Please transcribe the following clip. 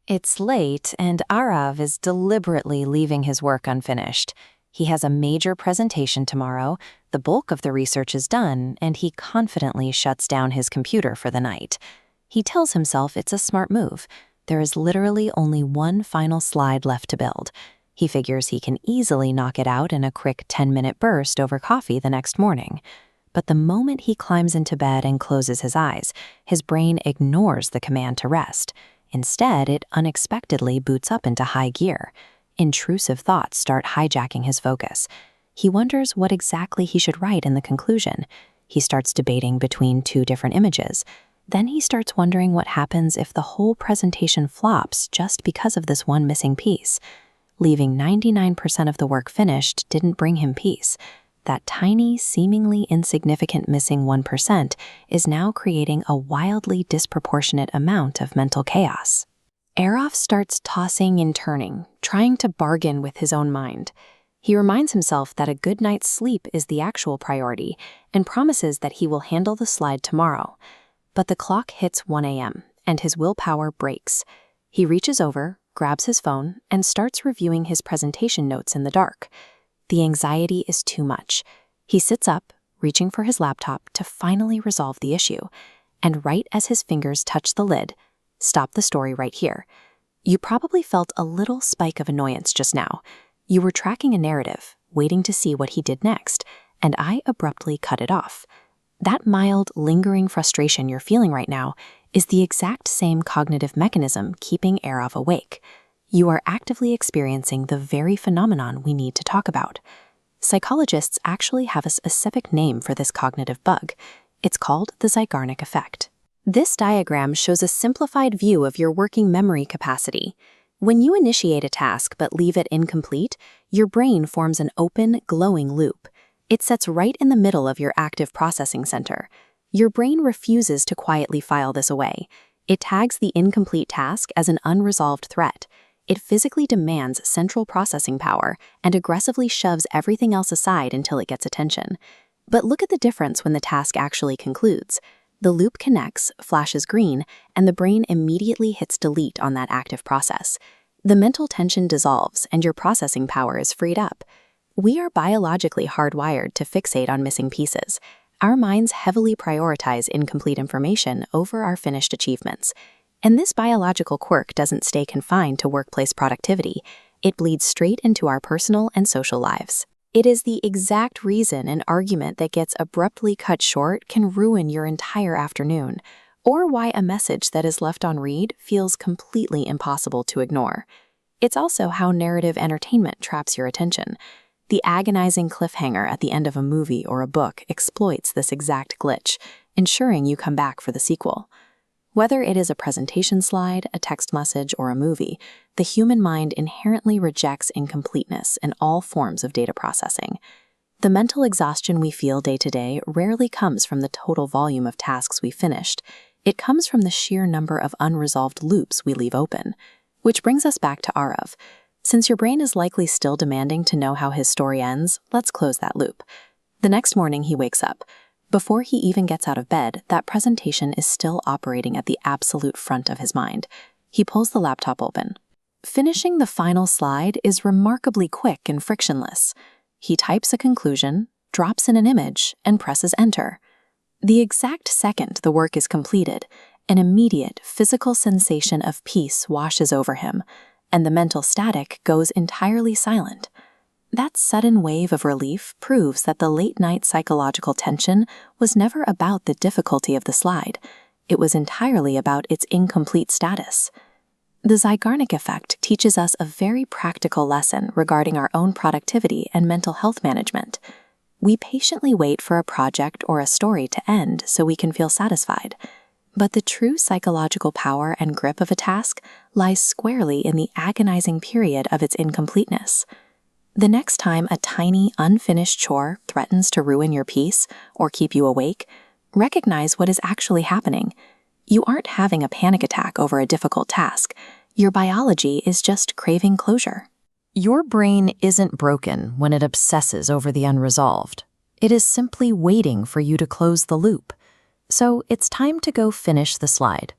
It's late, and Aarav is deliberately leaving his work unfinished. He has a major presentation tomorrow, the bulk of the research is done, and he confidently shuts down his computer for the night. He tells himself it's a smart move. There is literally only one final slide left to build. He figures he can easily knock it out in a quick 10-minute burst over coffee the next morning. But the moment he climbs into bed and closes his eyes, his brain ignores the command to rest. Instead, it unexpectedly boots up into high gear. Intrusive thoughts start hijacking his focus. He wonders what exactly he should write in the conclusion. He starts debating between two different images. Then he starts wondering what happens if the whole presentation flops just because of this one missing piece. Leaving 99% of the work finished didn't bring him peace. That tiny, seemingly insignificant missing 1% is now creating a wildly disproportionate amount of mental chaos. Aarav starts tossing and turning, trying to bargain with his own mind. He reminds himself that a good night's sleep is the actual priority and promises that he will handle the slide tomorrow. But the clock hits 1 a.m., and his willpower breaks. He reaches over, grabs his phone, and starts reviewing his presentation notes in the dark. The anxiety is too much. He sits up, reaching for his laptop to finally resolve the issue. And right as his fingers touch the lid, stop the story right here. You probably felt a little spike of annoyance just now. You were tracking a narrative, waiting to see what he did next, and I abruptly cut it off. That mild, lingering frustration you're feeling right now is the exact same cognitive mechanism keeping Aarav awake. You are actively experiencing the very phenomenon we need to talk about. Psychologists actually have a specific name for this cognitive bug. It's called the Zeigarnik Effect. This diagram shows a simplified view of your working memory capacity. When you initiate a task but leave it incomplete, your brain forms an open, glowing loop. It sits right in the middle of your active processing center. Your brain refuses to quietly file this away. It tags the incomplete task as an unresolved threat. It physically demands central processing power and aggressively shoves everything else aside until it gets attention. But look at the difference when the task actually concludes. The loop connects, flashes green, and the brain immediately hits delete on that active process. The mental tension dissolves and your processing power is freed up. We are biologically hardwired to fixate on missing pieces. Our minds heavily prioritize incomplete information over our finished achievements. And this biological quirk doesn't stay confined to workplace productivity. It bleeds straight into our personal and social lives. It is the exact reason an argument that gets abruptly cut short can ruin your entire afternoon, or why a message that is left on read feels completely impossible to ignore. It's also how narrative entertainment traps your attention. The agonizing cliffhanger at the end of a movie or a book exploits this exact glitch, ensuring you come back for the sequel. Whether it is a presentation slide, a text message, or a movie, the human mind inherently rejects incompleteness in all forms of data processing. The mental exhaustion we feel day to day rarely comes from the total volume of tasks we finished. It comes from the sheer number of unresolved loops we leave open. Which brings us back to Aarav. Since your brain is likely still demanding to know how his story ends, let's close that loop. The next morning he wakes up. Before he even gets out of bed, that presentation is still operating at the absolute front of his mind. He pulls the laptop open. Finishing the final slide is remarkably quick and frictionless. He types a conclusion, drops in an image, and presses enter. The exact second the work is completed, an immediate physical sensation of peace washes over him, and the mental static goes entirely silent. That sudden wave of relief proves that the late-night psychological tension was never about the difficulty of the slide. It was entirely about its incomplete status. The Zeigarnik Effect teaches us a very practical lesson regarding our own productivity and mental health management. We patiently wait for a project or a story to end so we can feel satisfied. But the true psychological power and grip of a task lies squarely in the agonizing period of its incompleteness. The next time a tiny, unfinished chore threatens to ruin your peace or keep you awake, recognize what is actually happening. You aren't having a panic attack over a difficult task. Your biology is just craving closure. Your brain isn't broken when it obsesses over the unresolved. It is simply waiting for you to close the loop. So it's time to go finish the slide.